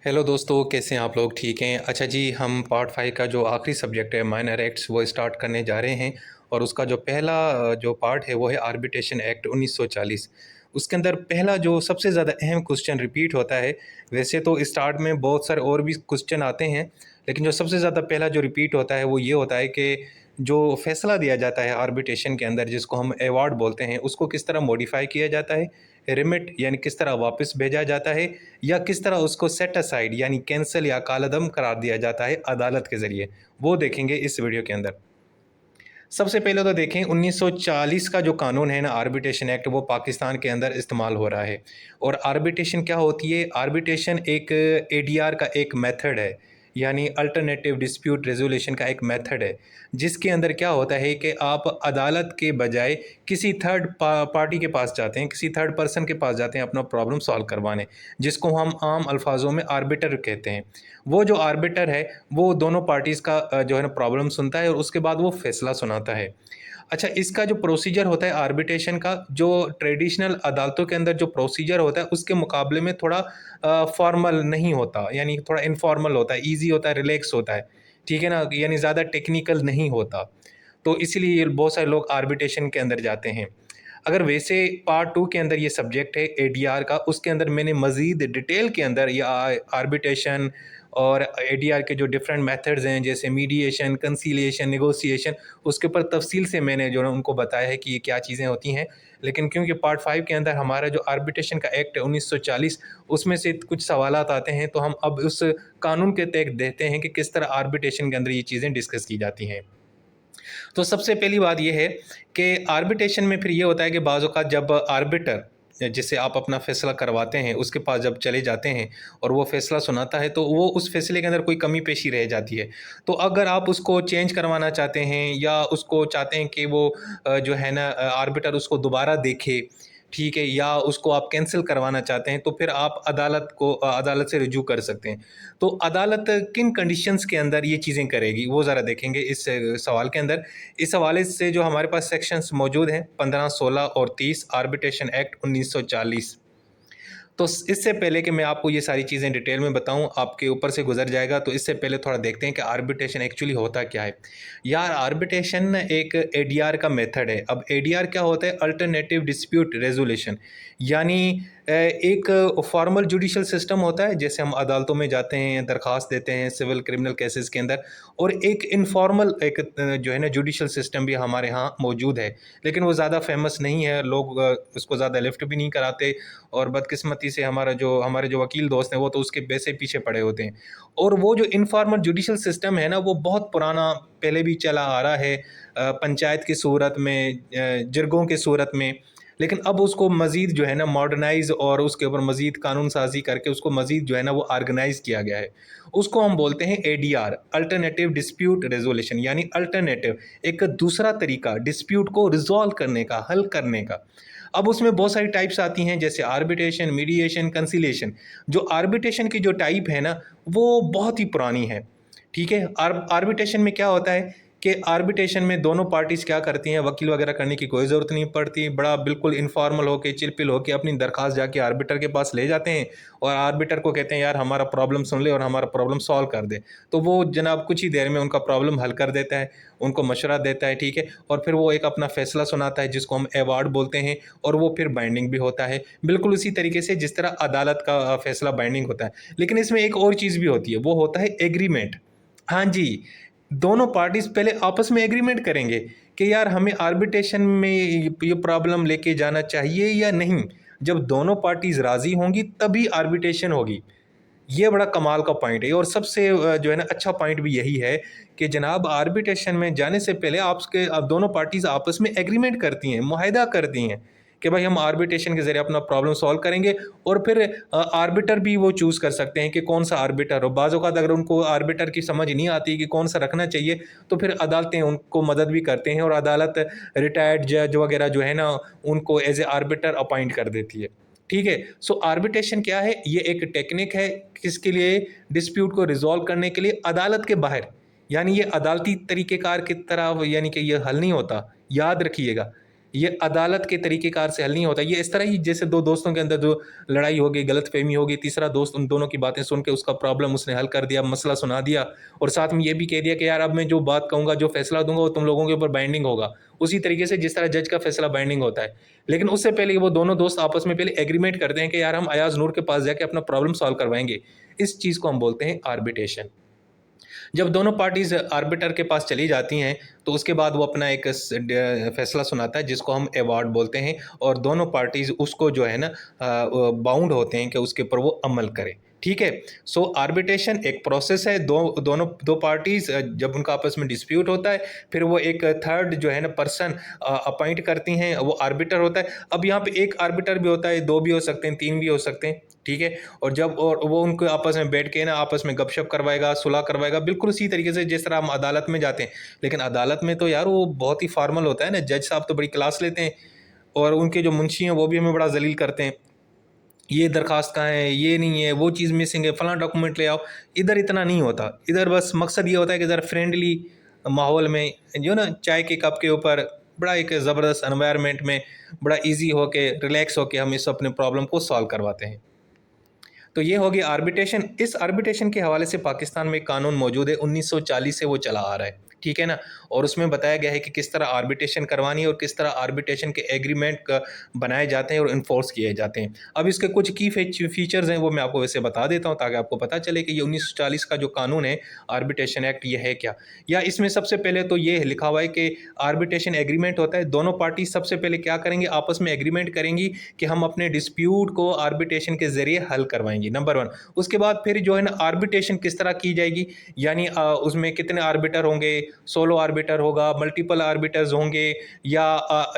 Hello दोस्तों, कैसे हैं आप लोग? ठीक हैं? अच्छा जी, हम पार्ट 5 का जो आखिरी सब्जेक्ट है माइनर एक्ट्स वो स्टार्ट करने जा रहे हैं। और उसका जो पहला जो पार्ट है वो है आर्बिट्रेशन एक्ट 1940। उसके अंदर पहला जो सबसे ज़्यादा अहम क्वेश्चन रिपीट होता है। वैसे तो स्टार्ट में बहुत सारे और भी क्वेश्चन आते हैं, लेकिन जो सबसे ज़्यादा पहला जो रिपीट होता है वो ये होता है कि जो फैसला दिया जाता है आर्बिट्रेशन के अंदर, जिसको हम अवार्ड बोलते हैं, उसको किस तरह मॉडिफाई किया जाता है, रिमिट यानी किस तरह वापस भेजा जाता है, या किस तरह उसको सेट असाइड यानी कैंसिल या कालअदम करार दिया जाता है अदालत के ज़रिए। वो देखेंगे इस वीडियो के अंदर। सबसे पहले तो देखें 1940 का जो कानून है ना, आर्बिट्रेशन एक्ट, वो पाकिस्तान के अंदर इस्तेमाल हो रहा है। और आर्बिट्रेशन क्या होती है? आर्बिट्रेशन एक एडीआर का एक मेथड है, यानी अल्टरनेटिव डिस्प्यूट रेजोल्यूशन का एक मेथड है, जिसके अंदर क्या होता है कि आप अदालत के बजाय किसी थर्ड पार्टी के पास जाते हैं, किसी थर्ड पर्सन के पास जाते हैं अपना प्रॉब्लम सॉल्व करवाने, जिसको हम आम अल्फाजों में आर्बिटर कहते हैं। वो जो आर्बिटर है वो दोनों पार्टीज़ का जो है ना प्रॉब्लम सुनता है और उसके बाद वो फैसला सुनाता है। अच्छा, इसका जो प्रोसीजर होता है आर्बिट्रेशन का, जो ट्रेडिशनल अदालतों के अंदर जो प्रोसीजर होता है उसके मुकाबले में थोड़ा फॉर्मल नहीं होता, यानी थोड़ा इनफॉर्मल होता है, ईज़ी होता है, रिलैक्स होता है। ठीक है ना? यानी ज़्यादा टेक्निकल नहीं होता। तो इसीलिए बहुत सारे लोग आर्बिट्रेशन के अंदर जाते हैं। अगर वैसे पार्ट 2 के अंदर ये सब्जेक्ट है एडीआर का, उसके अंदर मैंने मज़ीद डिटेल के अंदर ये आर्बिट्रेशन और एडीआर के जो डिफरेंट मेथड्स हैं, जैसे मीडिएशन, कंसीलिएशन, नेगोशिएशन, उसके ऊपर तफसील से मैंने जो है उनको बताया है कि ये क्या चीज़ें होती हैं। लेकिन क्योंकि पार्ट 5 के अंदर हमारा जो आर्बिट्रेशन का एक्ट है 1940, उसमें से कुछ सवालात आते हैं, तो हम अब उस कानून के तहत देखते हैं कि किस तरह आर्बिट्रेशन के अंदर ये चीज़ें डिस्कस की जाती हैं। तो सबसे पहली बात ये है कि आर्बिट्रेशन में फिर ये होता है कि बाज़ औक़ात जब आर्बिटर, जिससे आप अपना फ़ैसला करवाते हैं, उसके पास जब चले जाते हैं और वो फ़ैसला सुनाता है, तो वो उस फ़ैसले के अंदर कोई कमी पेशी रह जाती है। तो अगर आप उसको चेंज करवाना चाहते हैं या उसको चाहते हैं कि वो जो है ना आर्बिटर उसको दोबारा देखे, ठीक है, या उसको आप कैंसल करवाना चाहते हैं, तो फिर आप अदालत से रुजू कर सकते हैं। तो अदालत किन कंडीशंस के अंदर ये चीज़ें करेगी, वो ज़रा देखेंगे इस सवाल के अंदर। इस हवाले से जो हमारे पास सेक्शंस मौजूद हैं 15, 16 और 30 आर्बिट्रेशन एक्ट 1940। तो इससे पहले कि मैं आपको ये सारी चीज़ें डिटेल में बताऊं, आपके ऊपर से गुजर जाएगा, तो इससे पहले थोड़ा देखते हैं कि आर्बिट्रेशन एक्चुअली होता क्या है। यार, आर्बिट्रेशन एक एडीआर का मेथड है। अब एडीआर क्या होता है? अल्टरनेटिव डिस्प्यूट रेजोल्यूशन, यानी एक फॉर्मल जुडिशल सिस्टम होता है, जैसे हम अदालतों में जाते हैं, दरख्वास्त देते हैं सिविल क्रिमिनल केसेस के अंदर। और एक इनफॉर्मल एक जो है ना जुडिशल सिस्टम भी हमारे यहाँ मौजूद है, लेकिन वो ज़्यादा फेमस नहीं है, लोग उसको ज़्यादा लिफ्ट भी नहीं कराते। और बदकिस्मती से हमारे जो वकील दोस्त हैं वो तो उसके वैसे पीछे पड़े होते हैं। और वो जो इनफॉर्मल जुडिशल सिस्टम है ना, वो बहुत पुराना पहले भी चला आ रहा है, पंचायत की सूरत में, जिरगों की सूरत में। लेकिन अब उसको मज़ीद जो है ना मॉडर्नाइज़ और उसके ऊपर मज़ीद कानून साज़ी करके उसको मज़ीद जो है ना वो ऑर्गेनाइज़ किया गया है। उसको हम बोलते हैं एडीआर, अल्टरनेटिव डिस्प्यूट रेज़ोल्यूशन, यानी अल्टरनेटिव, एक दूसरा तरीका डिस्प्यूट को रिज़ॉल्व करने का, हल करने का। अब उसमें बहुत सारी टाइप्स आती हैं, जैसे आर्बिट्रेशन, मीडिएशन, कंसिलिएशन। जो आर्बिट्रेशन की जो टाइप है ना, वो बहुत ही पुरानी है। ठीक है? आर्बिट्रेशन में क्या होता है कि आर्बिट्रेशन में दोनों पार्टीज़ क्या करती हैं, वकील वगैरह करने की कोई ज़रूरत नहीं पड़ती। बड़ा बिल्कुल इनफॉर्मल होके, चिल-पिल होके अपनी दरख्वास्त जाके आर्बिटर के पास ले जाते हैं और आर्बिटर को कहते हैं, यार हमारा प्रॉब्लम सुन ले और हमारा प्रॉब्लम सॉल्व कर दे। तो वो जनाब कुछ ही देर में उनका प्रॉब्लम हल कर देता है, उनको मशवरा देता है, ठीक है? और फिर वो एक अपना फ़ैसला सुनाता है, जिसको हम अवार्ड बोलते हैं, और वो फिर बाइंडिंग भी होता है। बिल्कुल उसी तरीके से जिस तरह अदालत का फ़ैसला बाइंडिंग होता है। लेकिन इसमें एक और चीज़ भी होती है, वो होता है एग्रीमेंट। हाँ जी, दोनों पार्टीज़ पहले आपस में एग्रीमेंट करेंगे कि यार हमें आर्बिट्रेशन में ये प्रॉब्लम लेके जाना चाहिए या नहीं। जब दोनों पार्टीज़ राज़ी होंगी तभी आर्बिट्रेशन होगी। ये बड़ा कमाल का पॉइंट है। और सबसे जो है ना अच्छा पॉइंट भी यही है कि जनाब आर्बिट्रेशन में जाने से पहले आप दोनों पार्टीज़ आपस में एग्रीमेंट करती हैं, मुआहदा करती हैं कि भाई हम आर्बिट्रेशन के ज़रिए अपना प्रॉब्लम सॉल्व करेंगे। और फिर आर्बिटर भी वो चूज़ कर सकते हैं कि कौन सा आर्बिटर हो। बाज़ औक़ात अगर उनको आर्बिटर की समझ नहीं आती कि कौन सा रखना चाहिए, तो फिर अदालतें उनको मदद भी करते हैं और अदालत रिटायर्ड जज वगैरह जो है ना, उनको एज़ ए आर्बिटर अपॉइंट कर देती है। ठीक है? सो आर्बिट्रेशन क्या है? ये एक टेक्निक है, किसके लिए? डिस्प्यूट को रिज़ॉल्व करने के लिए अदालत के बाहर। यानी ये अदालती तरीक़ेकार की तरह यानी कि ये हल नहीं होता, याद रखिएगा। ये अदालत के तरीक़ेकार से हल नहीं होता। ये इस तरह ही जैसे 2 दोस्तों के अंदर जो लड़ाई हो गई, गलतफ़हमी हो गई, तीसरा दोस्त उन दोनों की बातें सुन के उसका प्रॉब्लम उसने हल कर दिया, मसला सुना दिया और साथ में ये भी कह दिया कि यार अब मैं जो बात कहूँगा, जो फ़ैसला दूँगा वो तुम लोगों के ऊपर बाइंडिंग होगा। उसी तरीके से जिस तरह जज का फ़ैसला बाइंडिंग होता है। लेकिन उससे पहले वो दोनों दोस्त आपस में पहले एग्रीमेंट करते हैं कि यार हम अयाज़ नूर के पास जाके अपना प्रॉब्लम सॉल्व करवाएँगे। इस चीज़ को हम बोलते हैं आर्बिट्रेशन। जब दोनों पार्टीज़ आर्बिटर के पास चली जाती हैं, तो उसके बाद वो अपना एक फैसला सुनाता है जिसको हम अवार्ड बोलते हैं और दोनों पार्टीज़ उसको जो है ना बाउंड होते हैं कि उसके ऊपर वो अमल करें। ठीक है? सो आर्बिट्रेशन एक प्रोसेस है, दो पार्टीज़ जब उनका आपस में डिस्प्यूट होता है, फिर वो एक थर्ड जो है ना पर्सन अपॉइंट करती हैं, वो आर्बिटर होता है। अब यहाँ पे एक आर्बिटर भी होता है, 2 भी हो सकते हैं, 3 भी हो सकते हैं। ठीक है? और वो उनको आपस में बैठ के ना आपस में गपशप करवाएगा, सुलह करवाएगा, बिल्कुल उसी तरीके से जिस तरह हम अदालत में जाते हैं। लेकिन अदालत में तो यार वो बहुत ही फॉर्मल होता है ना, जज साहब तो बड़ी क्लास लेते हैं और उनके जो मुंशी हैं वो भी हमें बड़ा ज़लील करते हैं। ये दरख़्वास्त कहाँ है, ये नहीं है, वो चीज़ मिसिंग है, फलाँ डॉक्यूमेंट ले आओ। इधर इतना नहीं होता। इधर बस मकसद ये होता है कि ज़रा फ्रेंडली माहौल में जो ना चाय के कप के ऊपर बड़ा एक ज़बरदस्त एनवायरनमेंट में बड़ा ईज़ी होके, रिलैक्स होके हम इस अपने प्रॉब्लम को सॉल्व करवाते हैं। तो ये हो गया आर्बिट्रेशन। इस आर्बिट्रेशन के हवाले से पाकिस्तान में एक कानून मौजूद है, 1940 से वो चला आ रहा है, ठीक है ना? और उसमें बताया गया है कि किस तरह आर्बिट्रेशन करवानी है और किस तरह आर्बिट्रेशन के एग्रीमेंट बनाए जाते हैं और इन्फोर्स किए जाते हैं। अब इसके कुछ की फीचर्स हैं वो मैं आपको वैसे बता देता हूँ ताकि आपको पता चले कि ये 1940 का जो कानून है आर्बिट्रेशन एक्ट, ये है क्या। या इसमें सबसे पहले तो ये लिखा हुआ है कि आर्बिट्रेशन एग्रीमेंट होता है, दोनों पार्टी सबसे पहले क्या करेंगे, आपस में एग्रीमेंट करेंगी कि हम अपने डिस्प्यूट को आर्बिट्रेशन के ज़रिए हल करवाएंगे, नंबर 1। उसके बाद फिर जो है ना आर्बिट्रेशन किस तरह की जाएगी, यानी उसमें कितने आर्बिटर होंगे, सोलो आर्बिटर होगा, मल्टीपल आर्बिटर्स होंगे, या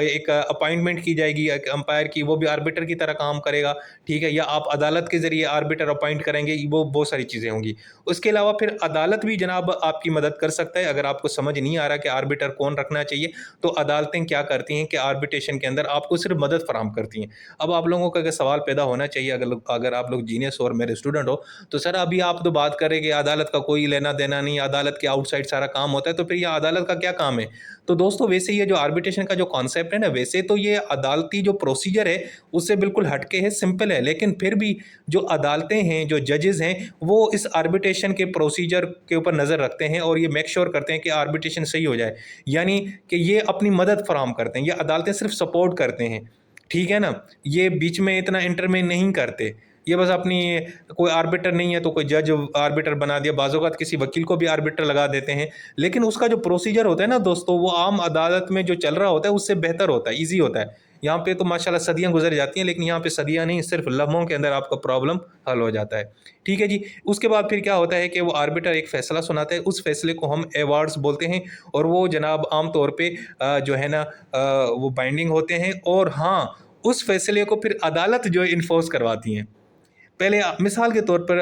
एक अपॉइंटमेंट की जाएगी एक अंपायर की, वो भी आर्बिटर की तरह काम करेगा, ठीक है, या आप अदालत के ज़रिए आर्बिटर अपॉइंट करेंगे, वो बहुत सारी चीज़ें होंगी। उसके अलावा फिर अदालत भी जनाब आपकी मदद कर सकता है। अगर आपको समझ नहीं आ रहा कि आर्बिटर कौन रखना चाहिए, तो अदालतें क्या करती हैं कि आर्बिट्रेशन के अंदर आपको सिर्फ मदद फराहम करती हैं। अब आप लोगों का अगर सवाल पैदा होना चाहिए, अगर आप लोग जीनियस और मेरे स्टूडेंट हो, तो सर अभी आप तो बात कर रहे हैं कि अदालत का कोई लेना देना नहीं, अदालत के आउटसाइड सारा काम होता है, तो फिर ये अदालत का क्या काम है? तो दोस्तों वैसे ये जो आर्बिट्रेशन का जो कॉन्सेप्ट है ना, वैसे तो ये अदालती जो प्रोसीजर है उससे बिल्कुल हटके है, सिंपल है, लेकिन फिर भी जो अदालतें हैं, जो जजेस हैं, वो इस आर्बिट्रेशन के प्रोसीजर के ऊपर नज़र रखते हैं और ये मेक श्योर करते हैं कि आर्बिट्रेशन सही हो जाए, यानी कि ये अपनी मदद फराहम करते हैं। ये अदालतें सिर्फ सपोर्ट करते हैं, ठीक है ना? ये बीच में इतना इंटरमेन नहीं करते। ये बस अपनी, कोई आर्बिटर नहीं है तो कोई जज आर्बिटर बना दिया, बाज़-औक़ात किसी वकील को भी आर्बिटर लगा देते हैं। लेकिन उसका जो प्रोसीजर होता है ना दोस्तों, वो आम अदालत में जो चल रहा होता है उससे बेहतर होता है, ईज़ी होता है। यहाँ पे तो माशाल्लाह सदियाँ गुज़र जाती हैं, लेकिन यहाँ पे सदियाँ नहीं, सिर्फ लम्हों के अंदर आपका प्रॉब्लम हल हो जाता है। ठीक है जी। उसके बाद फिर क्या होता है कि वो आर्बिटर एक फ़ैसला सुनाता है, उस फ़ैसले को हम अवार्ड्स बोलते हैं और वो जनाब आम तौर पे जो है ना वो बाइंडिंग होते हैं और हाँ, उस फ़ैसले को फिर अदालत जो है इन्फोर्स करवाती हैं। पहले मिसाल के तौर पर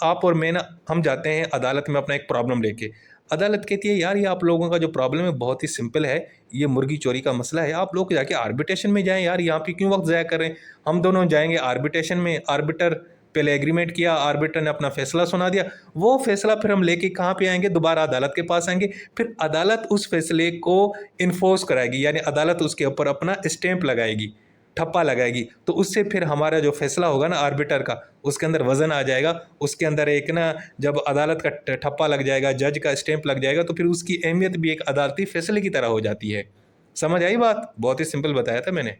आप और मैं ना, हम जाते हैं अदालत में अपना एक प्रॉब्लम लेके। अदालत कहती है यार ये आप लोगों का जो प्रॉब्लम है बहुत ही सिंपल है, ये मुर्गी चोरी का मसला है, आप लोग जाके आर्बिट्रेशन में जाएँ यार, यहाँ पे क्यों वक़्त ज़ाया कर रहे हैं। हम दोनों जाएँगे आर्बिट्रेशन में, आर्बिटर पहले एग्रीमेंट किया, आर्बिटर ने अपना फ़ैसला सुना दिया, वो फ़ैसला फिर हम लेके कहाँ पे आएँगे, दोबारा अदालत के पास आएँगे, फिर अदालत उस फ़ैसले को इन्फोर्स कराएगी, यानी अदालत उसके ऊपर अपना स्टैंप लगाएगी, ठप्पा लगाएगी। तो उससे फिर हमारा जो फ़ैसला होगा ना आर्बिटर का, उसके अंदर वज़न आ जाएगा, उसके अंदर एक ना, जब अदालत का ठप्पा लग जाएगा, जज का स्टैंप लग जाएगा, तो फिर उसकी अहमियत भी एक अदालती फ़ैसले की तरह हो जाती है। समझ आई बात? बहुत ही सिंपल बताया था मैंने।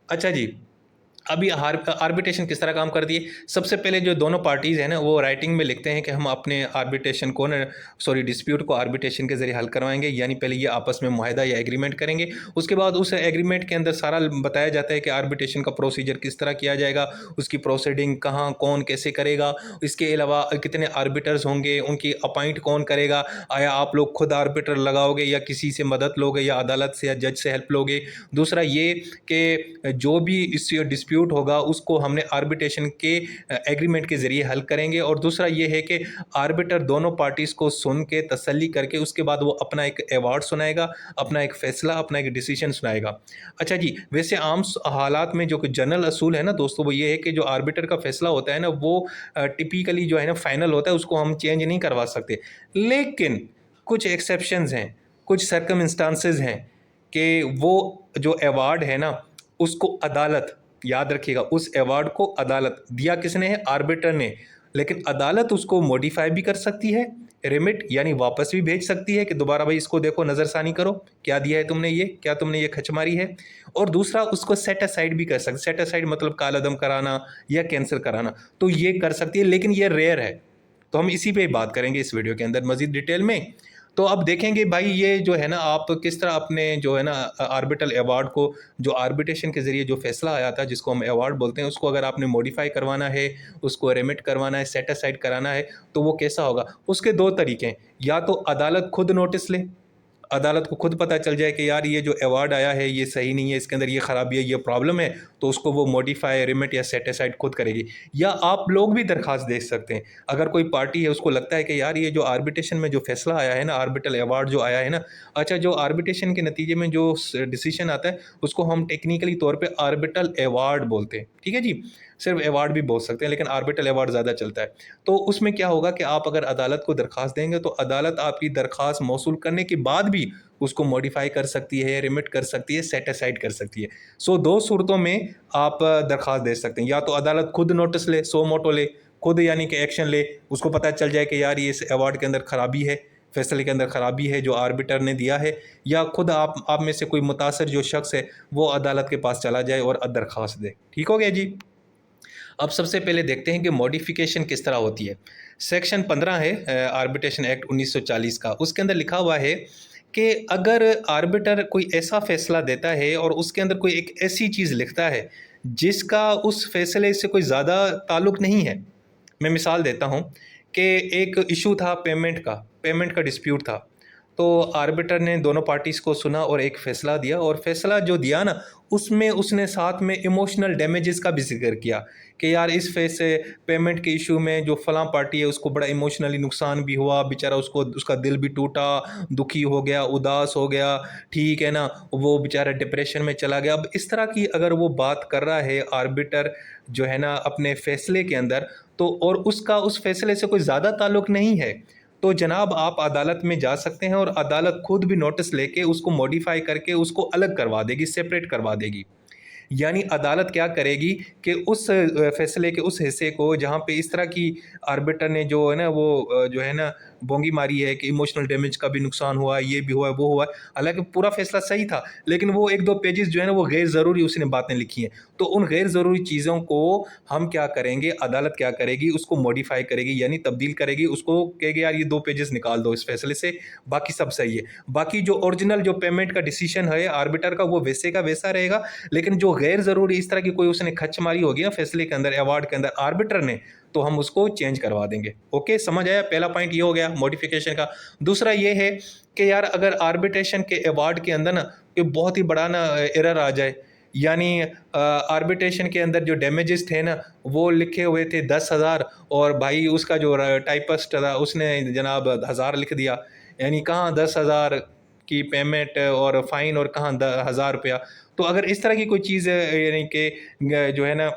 अच्छा जी। अभी आर्बिट्रेशन किस तरह काम करती है। सबसे पहले जो दोनों पार्टीज़ हैं ना, वो राइटिंग में लिखते हैं कि हम अपने आर्बिट्रेशन को ना, सॉरी डिस्प्यूट को आर्बिट्रेशन के ज़रिए हल करवाएंगे, यानी पहले ये आपस में मुआहदा या एग्रीमेंट करेंगे। उसके बाद उस एग्रीमेंट के अंदर सारा बताया जाता है कि आर्बिट्रेशन का प्रोसीजर किस तरह किया जाएगा, उसकी प्रोसीडिंग कहाँ, कौन कैसे करेगा, इसके अलावा कितने आर्बिटर्स होंगे, उनकी अपॉइंट कौन करेगा, आया आप लोग खुद आर्बिटर लगाओगे या किसी से मदद लोगे या अदालत से या जज से हेल्प लोगे। दूसरा ये कि जो भी इस डिस्प्यूट होगा उसको हमने आर्बिट्रेशन के एग्रीमेंट के ज़रिए हल करेंगे। और दूसरा ये है कि आर्बिटर दोनों पार्टीज़ को सुन के तसल्ली करके उसके बाद वो अपना एक अवार्ड सुनाएगा, अपना एक फ़ैसला, अपना एक डिसीजन सुनाएगा। अच्छा जी, वैसे आम हालात में जो जनरल असूल है ना दोस्तों, वो ये है कि जो आर्बिटर का फ़ैसला होता है ना, वो टिपिकली जो है ना फाइनल होता है, उसको हम चेंज नहीं करवा सकते। लेकिन कुछ एक्सेप्शंस हैं, कुछ सर्कमस्टांसेस हैं कि वो जो अवार्ड है ना, उसको अदालत, याद रखिएगा, उस अवार्ड को अदालत दिया किसने है? आर्बिटर ने। लेकिन अदालत उसको मॉडिफाई भी कर सकती है, रिमिट यानी वापस भी भेज सकती है कि दोबारा भाई इसको देखो, नज़रसानी करो, क्या दिया है तुमने, ये क्या तुमने ये खच मारी है। और दूसरा, उसको सेट असाइड भी कर सकती। सेट असाइड मतलब कालादम कराना या कैंसिल कराना, तो ये कर सकती है, लेकिन ये रेयर है। तो हम इसी पे बात करेंगे इस वीडियो के अंदर मज़ीद डिटेल में। तो अब देखेंगे भाई ये जो है ना, आप किस तरह अपने जो है ना आर्बिटल अवार्ड को, जो आर्बिट्रेशन के ज़रिए जो फैसला आया था जिसको हम अवार्ड बोलते हैं, उसको अगर आपने मॉडिफाई करवाना है, उसको रेमिट करवाना है, सेट असाइड कराना है, तो वो कैसा होगा? उसके दो तरीके हैं। या तो अदालत खुद नोटिस ले, अदालत को खुद पता चल जाए कि यार ये जो अवार्ड आया है ये सही नहीं है, इसके अंदर ये ख़राबी है, ये प्रॉब्लम है, तो उसको वो मॉडिफाई, रिमिट या सेट असाइड खुद करेगी। या आप लोग भी दरख्वास्त दे सकते हैं। अगर कोई पार्टी है, उसको लगता है कि यार ये जो आर्बिट्रेशन में जो फैसला आया है ना, आर्बिटल अवार्ड जो आया है ना, अच्छा, जो आर्बिट्रेशन के नतीजे में जो डिसीजन आता है उसको हम टेक्निकली तौर पर आर्बिटल अवार्ड बोलते हैं, ठीक है जी। सिर्फ अवार्ड भी बोल सकते हैं, लेकिन आर्बिटल अवार्ड ज़्यादा चलता है। तो उसमें क्या होगा कि आप अगर अदालत को दरख्वास्त देंगे, तो अदालत आपकी दरख्वास्त मौसूल करने के बाद भी उसको मॉडिफाई कर सकती है, रिमिट कर सकती है, सेट असाइड कर सकती है। सो दो सूरतों में आप दरख्वास्त दे सकते हैं। या तो अदालत खुद नोटिस ले, सो मोटो ले, खुद यानी कि एक्शन ले, उसको पता चल जाए कि यार ये इस अवार्ड के अंदर खराबी है, फैसले के अंदर खराबी है जो आर्बिटर ने दिया है। या खुद आप में से कोई मुतासर जो शख्स है वो अदालत के पास चला जाए और दरख्वास्त दे। ठीक हो गया जी। अब सबसे पहले देखते हैं कि मॉडिफिकेशन किस तरह होती है। सेक्शन 15 है आर्बिट्रेशन एक्ट 1940 का, उसके अंदर लिखा हुआ है कि अगर आर्बिटर कोई ऐसा फैसला देता है और उसके अंदर कोई एक ऐसी चीज़ लिखता है जिसका उस फैसले से कोई ज़्यादा ताल्लुक़ नहीं है। मैं मिसाल देता हूँ कि एक इशू था पेमेंट का डिस्प्यूट था। तो आर्बिटर ने दोनों पार्टीज़ को सुना और एक फ़ैसला दिया, और फैसला जो दिया ना, उसमें उसने साथ में इमोशनल डैमेजेस का भी ज़िक्र किया कि यार इस फैसले पेमेंट के इशू में जो फ़लाँ पार्टी है उसको बड़ा इमोशनली नुकसान भी हुआ, बेचारा उसको उसका दिल भी टूटा, दुखी हो गया, उदास हो गया, ठीक है ना, वो बेचारा डिप्रेशन में चला गया। अब इस तरह की अगर वो बात कर रहा है आर्बिटर जो है ना अपने फ़ैसले के अंदर, तो और उसका उस फैसले से कोई ज़्यादा ताल्लुक़ नहीं है, तो जनाब आप अदालत में जा सकते हैं और अदालत खुद भी नोटिस लेके उसको मॉडिफाई करके उसको अलग करवा देगी, सेपरेट करवा देगी। यानी अदालत क्या करेगी कि उस फैसले के उस हिस्से को जहाँ पे इस तरह की आर्बिटर ने जो है ना वो जो है ना बोंगी मारी है कि इमोशनल डैमेज का भी नुकसान हुआ, ये भी हुआ, वो हुआ, हालांकि पूरा फैसला सही था, लेकिन वो एक दो पेजेस जो है ना वो गैर ज़रूरी उसने बातें लिखी हैं। तो उन गैर ज़रूरी चीज़ों को हम क्या करेंगे, अदालत क्या करेगी, उसको मॉडिफाई करेगी, यानी तब्दील करेगी, उसको कहेगी यार ये दो पेजेस निकाल दो इस फैसले से, बाकी सब सही है। बाकी जो ओरिजिनल जो पेमेंट का डिसीजन है आर्बिटर का, वो वैसे का वैसा रहेगा, लेकिन जो गैर ज़रूरी इस तरह की कोई उसने खच मारी होगी ना फैसले के अंदर, अवार्ड के अंदर आर्बिटर ने, तो हम उसको चेंज करवा देंगे। ओके, समझ आया? पहला पॉइंट ये हो गया मॉडिफिकेशन का। दूसरा ये है कि यार अगर आर्बिट्रेशन के अवार्ड के अंदर ना ये बहुत ही बड़ा ना एरर आ जाए, यानी आर्बिट्रेशन के अंदर जो डैमेजेस थे ना वो लिखे हुए थे 10,000, और भाई उसका जो टाइपिस्ट था उसने जनाब 1,000 लिख दिया, यानी कहाँ 10,000 की पेमेंट और फ़ाइन और कहाँ 1,000 रुपया। तो अगर इस तरह की कोई चीज़ यानी कि जो है ना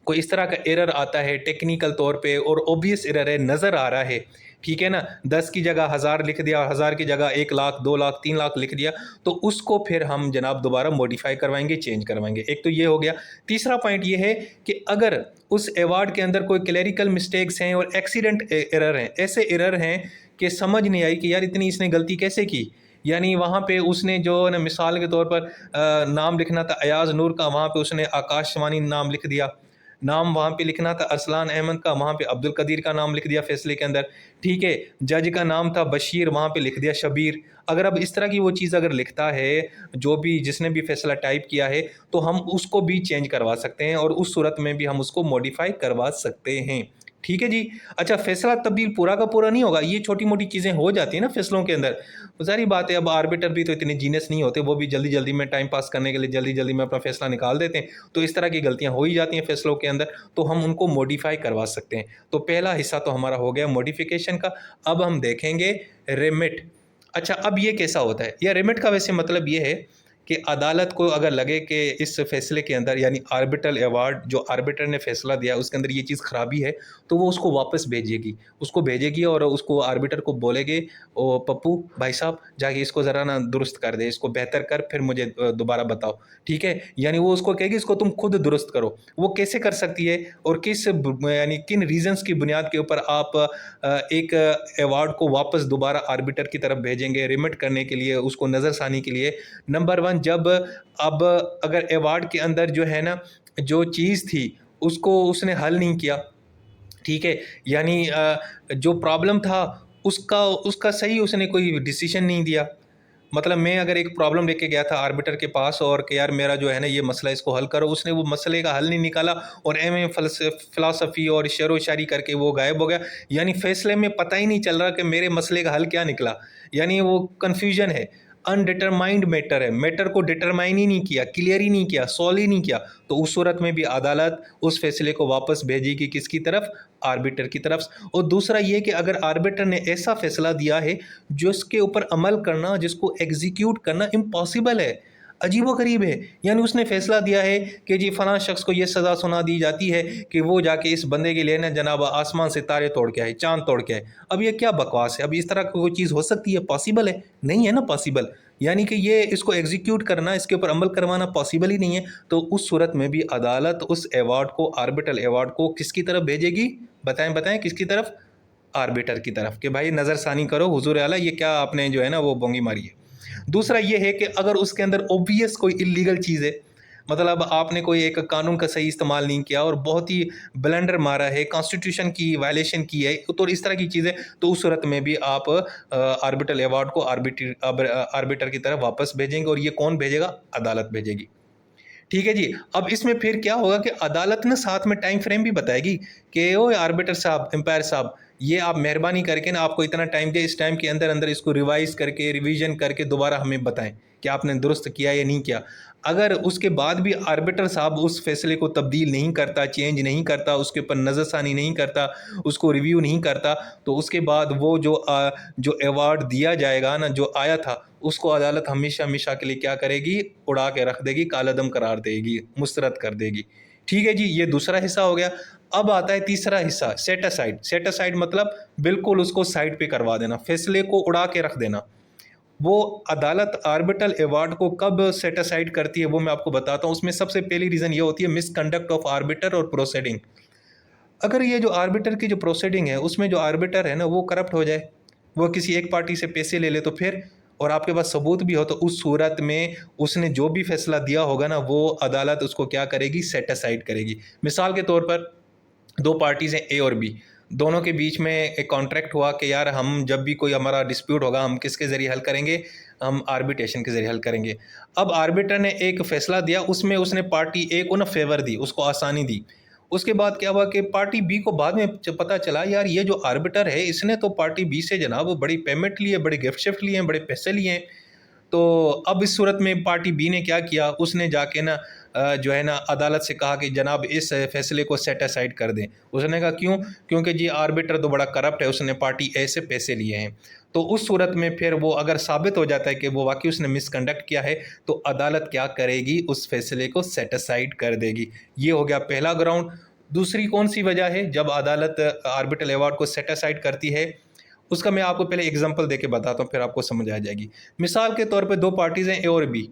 कोई इस तरह का एरर आता है टेक्निकल तौर पे और ऑब्वियस एरर है, नज़र आ रहा है, ठीक है ना, 10 की जगह 1,000 लिख दिया, 1,000 की जगह 1 लाख, 2 लाख, 3 लाख लिख दिया, तो उसको फिर हम जनाब दोबारा मॉडिफाई करवाएंगे, चेंज करवाएंगे। एक तो ये हो गया। तीसरा पॉइंट ये है कि अगर उस अवार्ड के अंदर कोई क्लेरिकल मिस्टेक्स हैं और एक्सीडेंट एरर हैं, ऐसे एरर हैं कि समझ नहीं आई कि यार इतनी इसने गलती कैसे की, यानी वहाँ पे उसने जो ना मिसाल के तौर पर नाम लिखना था अयाज़ नूर का, वहाँ पे उसने आकाशवाणी नाम लिख दिया, नाम वहाँ पे लिखना था अरसलान अहमद का, वहाँ पे अब्दुल कदीर का नाम लिख दिया फैसले के अंदर, ठीक है, जज का नाम था बशीर, वहाँ पे लिख दिया शबीर। अगर अब इस तरह की वो चीज़ अगर लिखता है जो भी जिसने भी फैसला टाइप किया है, तो हम उसको भी चेंज करवा सकते हैं और उस सूरत में भी हम उसको मॉडिफाई करवा सकते हैं। ठीक है जी। अच्छा, फैसला तब्दील पूरा का पूरा नहीं होगा, ये छोटी मोटी चीज़ें हो जाती हैं ना फैसलों के अंदर, सारी बात है। अब आर्बिटर भी तो इतने जीनियस नहीं होते, वो भी जल्दी जल्दी में टाइम पास करने के लिए जल्दी जल्दी में अपना फैसला निकाल देते हैं, तो इस तरह की गलतियां हो ही जाती हैं फैसलों के अंदर, तो हम उनको मॉडिफाई करवा सकते हैं। तो पहला हिस्सा तो हमारा हो गया मॉडिफिकेशन का। अब हम देखेंगे रिमिट। अच्छा, अब ये कैसा होता है, या रिमिट का वैसे मतलब ये है कि अदालत को अगर लगे कि इस फैसले के अंदर यानी आर्बिट्रल अवार्ड जो आर्बिटर ने फैसला दिया उसके अंदर ये चीज़ खराबी है, तो वो उसको वापस भेजेगी और उसको आर्बिटर को बोलेगे, ओ पप्पू भाई साहब जाके इसको ज़रा ना दुरुस्त कर दे, इसको बेहतर कर, फिर मुझे दोबारा बताओ, ठीक है। यानी वो उसको कहेगी इसको तुम खुद दुरुस्त करो। वो कैसे कर सकती है और यानी किन रीजंस की बुनियाद के ऊपर आप एक अवार्ड को वापस दोबारा आर्बिटर की तरफ भेजेंगे रिमिट करने के लिए, उसको नज़रसानी के लिए? नंबर वन, जब अब अगर अवार्ड के अंदर जो है ना जो चीज़ थी उसको उसने हल नहीं किया, ठीक है, यानी जो प्रॉब्लम था उसका उसका सही उसने कोई डिसीजन नहीं दिया। मतलब मैं अगर एक प्रॉब्लम लेके गया था आर्बिटर के पास और कि यार मेरा जो है ना ये मसला इसको हल करो, उसने वो मसले का हल नहीं निकाला और एम ए फ़िलासफ़ी और शेर व शायरी करके वो गायब हो गया। यानी फ़ैसले में पता ही नहीं चल रहा कि मेरे मसले का हल क्या निकला। यानी वो कन्फ्यूजन है, अनडिटरमाइंड मैटर है, मैटर को डिटरमाइन ही नहीं किया, क्लियर ही नहीं किया, सॉल्व ही नहीं किया। तो उस सूरत में भी अदालत उस फैसले को वापस भेजेगी किसकी तरफ? आर्बिटर की तरफ। और दूसरा ये कि अगर आर्बिटर ने ऐसा फैसला दिया है जिसके ऊपर अमल करना, जिसको एग्जीक्यूट करना इम्पॉसिबल है, अजीबोगरीब है, यानी उसने फैसला दिया है कि जी फलां शख्स को ये सज़ा सुना दी जाती है कि वो जाके इस बंदे के लिए ना जनाब आसमान से तारे तोड़ के आए, चांद तोड़ के आए। अब ये क्या बकवास है? अब इस तरह की कोई चीज़ हो सकती है? पॉसिबल है? नहीं है ना पॉसिबल। यानी कि ये इसको एग्जीक्यूट करना, इसके ऊपर अमल करवाना पॉसिबल ही नहीं है। तो उस सूरत में भी अदालत उस अवार्ड को, आर्बिट्रल अवार्ड को किसकी तरफ भेजेगी? बताएं बताएं किसकी तरफ? आर्बिटर की तरफ, कि भाई नज़रसानी करो हुजूर आला, ये क्या आपने जो है ना वो बोंगी मारी है। दूसरा ये है कि अगर उसके अंदर ऑब्वियस कोई इलीगल चीज़ है, मतलब आपने कोई एक कानून का सही इस्तेमाल नहीं किया और बहुत ही ब्लंडर मारा है, कॉन्स्टिट्यूशन की वायलेशन की है, तो इस तरह की चीज़ें, तो उस सूरत में भी आप आर्बिट्रल अवार्ड को आर्बिटर की तरफ वापस भेजेंगे। और ये कौन भेजेगा? अदालत भेजेगी। ठीक है जी। अब इसमें फिर क्या होगा कि अदालत ना साथ में टाइम फ्रेम भी बताएगी कि ओ आर्बिटर साहब, एम्पायर साहब, ये आप मेहरबानी करके ना आपको इतना टाइम दिया, इस टाइम के अंदर अंदर इसको रिवाइज करके, रिवीजन करके दोबारा हमें बताएं कि आपने दुरुस्त किया या नहीं किया। अगर उसके बाद भी आर्बिटर साहब उस फैसले को तब्दील नहीं करता, चेंज नहीं करता, उसके ऊपर नज़रसानी नहीं करता, उसको रिव्यू नहीं करता, तो उसके बाद वो जो अवार्ड दिया जाएगा ना, जो आया था, उसको अदालत हमेशा हमेशा के लिए क्या करेगी? उड़ा के रख देगी, कालादम करार देगी, मुस्तरद कर देगी। ठीक है जी, ये दूसरा हिस्सा हो गया। अब आता है तीसरा हिस्सा, सेट असाइड। सेट असाइड मतलब बिल्कुल उसको साइड पे करवा देना, फैसले को उड़ा के रख देना। वो अदालत आर्बिट्रल अवार्ड को कब सेट असाइड करती है वो मैं आपको बताता हूँ। उसमें सबसे पहली रीज़न ये होती है मिसकंडक्ट ऑफ आर्बिटर और प्रोसीडिंग। अगर ये जो आर्बिटर की जो प्रोसीडिंग है उसमें जो आर्बिटर है ना वो करप्ट हो जाए, वो किसी एक पार्टी से पैसे ले ले, तो फिर और आपके पास सबूत भी हो, तो उस सूरत में उसने जो भी फैसला दिया होगा ना वो अदालत उसको क्या करेगी? सेट असाइड करेगी। मिसाल के तौर पर दो पार्टीज़ हैं ए और बी, दोनों के बीच में एक कॉन्ट्रैक्ट हुआ कि यार हम जब भी कोई हमारा डिस्प्यूट होगा हम किसके ज़रिए हल करेंगे? हम आर्बिट्रेशन के ज़रिए हल करेंगे। अब आर्बिटर ने एक फ़ैसला दिया, उसमें उसने पार्टी ए को ना फेवर दी, उसको आसानी दी। उसके बाद क्या हुआ कि पार्टी बी को बाद में पता चला यार ये जो आर्बिटर है इसने तो पार्टी बी से जनाब बड़ी पेमेंट ली है, बड़े गिफ्ट शिफ्ट लिए हैं, बड़े पैसे लिए हैं। तो अब इस सूरत में पार्टी बी ने क्या किया? उसने जाके ना जो है ना अदालत से कहा कि जनाब इस फैसले को सेट असाइड कर दें। उसने कहा क्यों? क्योंकि जी आर्बिटर तो बड़ा करप्ट है, उसने पार्टी ए से पैसे लिए हैं। तो उस सूरत में फिर वो अगर साबित हो जाता है कि वो वाकई उसने मिसकंडक्ट किया है, तो अदालत क्या करेगी? उस फैसले को सेट असाइड कर देगी। ये हो गया पहला ग्राउंड। दूसरी कौन सी वजह है जब अदालत आर्बिट्रल अवार्ड को सेट असाइड करती है? उसका मैं आपको पहले एग्जांपल देके बताता हूँ, फिर आपको समझ आ जाएगी। मिसाल के तौर पे दो पार्टीज़ हैं ए और बी।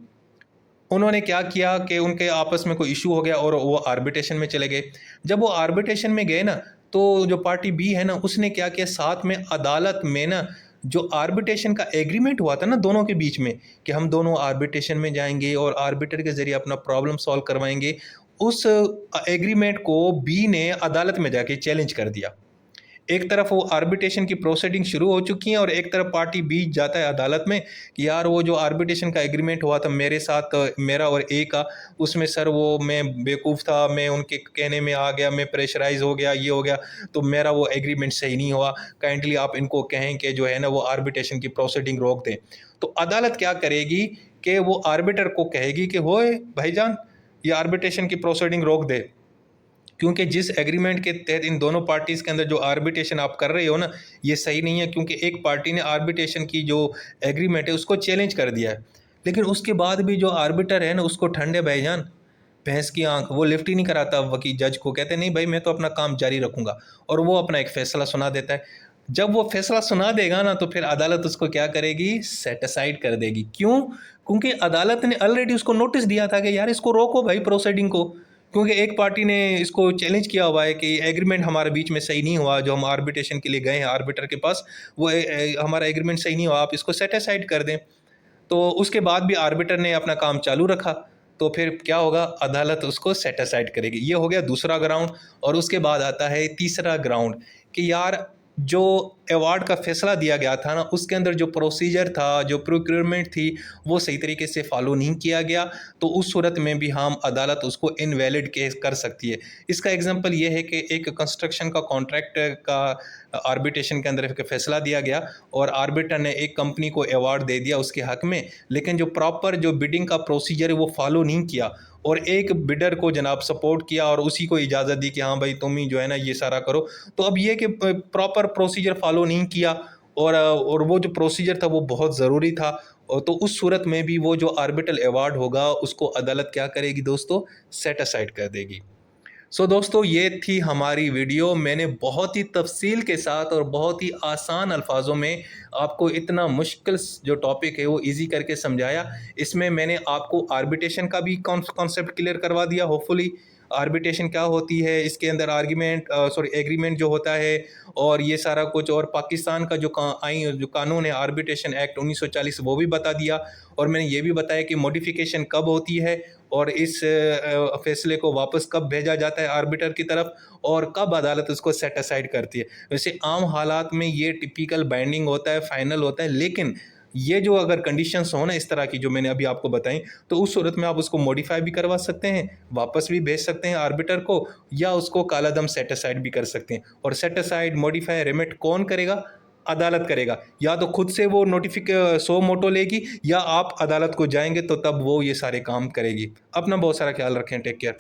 उन्होंने क्या किया कि उनके आपस में कोई इशू हो गया और वो आर्बिट्रेशन में चले गए। जब वो आर्बिट्रेशन में गए ना, तो जो पार्टी बी है ना उसने क्या किया? साथ में अदालत में ना जो आर्बिट्रेशन का एग्रीमेंट हुआ था ना दोनों के बीच में कि हम दोनों आर्बिट्रेशन में जाएंगे और आर्बिटर के ज़रिए अपना प्रॉब्लम सॉल्व करवाएंगे, उस एग्रीमेंट को बी ने अदालत में जाके चैलेंज कर दिया। एक तरफ वो आर्बिट्रेशन की प्रोसीडिंग शुरू हो चुकी है और एक तरफ पार्टी बीच जाता है अदालत में कि यार वो जो आर्बिट्रेशन का एग्रीमेंट हुआ था मेरे साथ, मेरा और ए का, उसमें सर वो मैं बेवकूफ़ था, मैं उनके कहने में आ गया, मैं प्रेशराइज हो गया, ये हो गया, तो मेरा वो एग्रीमेंट सही नहीं हुआ, काइंडली आप इनको कहें कि जो है ना वो आर्बिट्रेशन की प्रोसीडिंग रोक दें। तो अदालत क्या करेगी कि वो आर्बिटर को कहेगी कि होए भाईजान ये आर्बिट्रेशन की प्रोसीडिंग रोक दे, क्योंकि जिस एग्रीमेंट के तहत इन दोनों पार्टीज़ के अंदर जो आर्बिट्रेशन आप कर रहे हो ना ये सही नहीं है, क्योंकि एक पार्टी ने आर्बिट्रेशन की जो एग्रीमेंट है उसको चैलेंज कर दिया है। लेकिन उसके बाद भी जो आर्बिटर है ना, उसको ठंडे भाईजान, भैंस की आंख, वो लिफ्ट ही नहीं कराता वकील जज को, कहते नहीं भाई मैं तो अपना काम जारी रखूंगा, और वो अपना एक फैसला सुना देता है। जब वो फैसला सुना देगा ना, तो फिर अदालत उसको क्या करेगी, सेट असाइड कर देगी। क्यों? क्योंकि अदालत ने ऑलरेडी उसको नोटिस दिया था कि यार इसको रोको भाई प्रोसीडिंग को, क्योंकि एक पार्टी ने इसको चैलेंज किया हुआ है कि एग्रीमेंट हमारे बीच में सही नहीं हुआ, जो हम आर्बिट्रेशन के लिए गए हैं आर्बिटर के पास, वो हमारा एग्रीमेंट सही नहीं हुआ, आप इसको सेट असाइड कर दें। तो उसके बाद भी आर्बिटर ने अपना काम चालू रखा, तो फिर क्या होगा, अदालत उसको सेट असाइड करेगी। ये हो गया दूसरा ग्राउंड। और उसके बाद आता है तीसरा ग्राउंड कि यार जो अवार्ड का फैसला दिया गया था ना, उसके अंदर जो प्रोसीजर था, जो प्रोक्योरमेंट थी, वो सही तरीके से फॉलो नहीं किया गया, तो उस सूरत में भी हम अदालत उसको इनवैलिड केस कर सकती है। इसका एग्जांपल ये है कि एक कंस्ट्रक्शन का कॉन्ट्रैक्ट का आर्बिट्रेशन के अंदर एक फैसला दिया गया, और आर्बिटर ने एक कंपनी को अवार्ड दे दिया उसके हक में, लेकिन जो प्रॉपर जो बिडिंग का प्रोसीजर है वो फॉलो नहीं किया, और एक बिडर को जनाब सपोर्ट किया और उसी को इजाज़त दी कि हाँ भाई तुम ही जो है ना ये सारा करो। तो अब ये कि प्रॉपर प्रोसीजर फॉलो नहीं किया, और वो जो प्रोसीजर था वो बहुत ज़रूरी था, और तो उस सूरत में भी वो जो आर्बिट्रल अवार्ड होगा उसको अदालत क्या करेगी दोस्तों, सेट असाइड कर देगी। दोस्तों ये थी हमारी वीडियो। मैंने बहुत ही तफसील के साथ और बहुत ही आसान अल्फाजों में आपको इतना मुश्किल जो टॉपिक है वो इजी करके समझाया। इसमें मैंने आपको आर्बिट्रेशन का भी कॉन्सेप्ट क्लियर करवा दिया। होपफुली आर्बिट्रेशन क्या होती है, इसके अंदर एग्रीमेंट जो होता है, और ये सारा कुछ, और पाकिस्तान का जो कानून है आर्बिट्रेशन एक्ट 1940 वो भी बता दिया। और मैंने ये भी बताया कि मॉडिफिकेशन कब होती है, और इस फैसले को वापस कब भेजा जाता है आर्बिटर की तरफ, और कब अदालत उसको सेट असाइड करती है। वैसे आम हालात में ये टिपिकल बाइंडिंग होता है, फाइनल होता है, लेकिन ये जो अगर कंडीशंस हो ना इस तरह की जो मैंने अभी आपको बताई, तो उस सूरत में आप उसको मॉडिफाई भी करवा सकते हैं, वापस भी भेज सकते हैं आर्बिटर को, या उसको कालादम सेट असाइड भी कर सकते हैं। और सेट असाइड, मॉडिफाई, रिमिट कौन करेगा? अदालत करेगा। या तो खुद से वो सो मोटो लेगी, या आप अदालत को जाएंगे तो तब वो ये सारे काम करेगी। अपना बहुत सारा ख्याल रखें। Take care.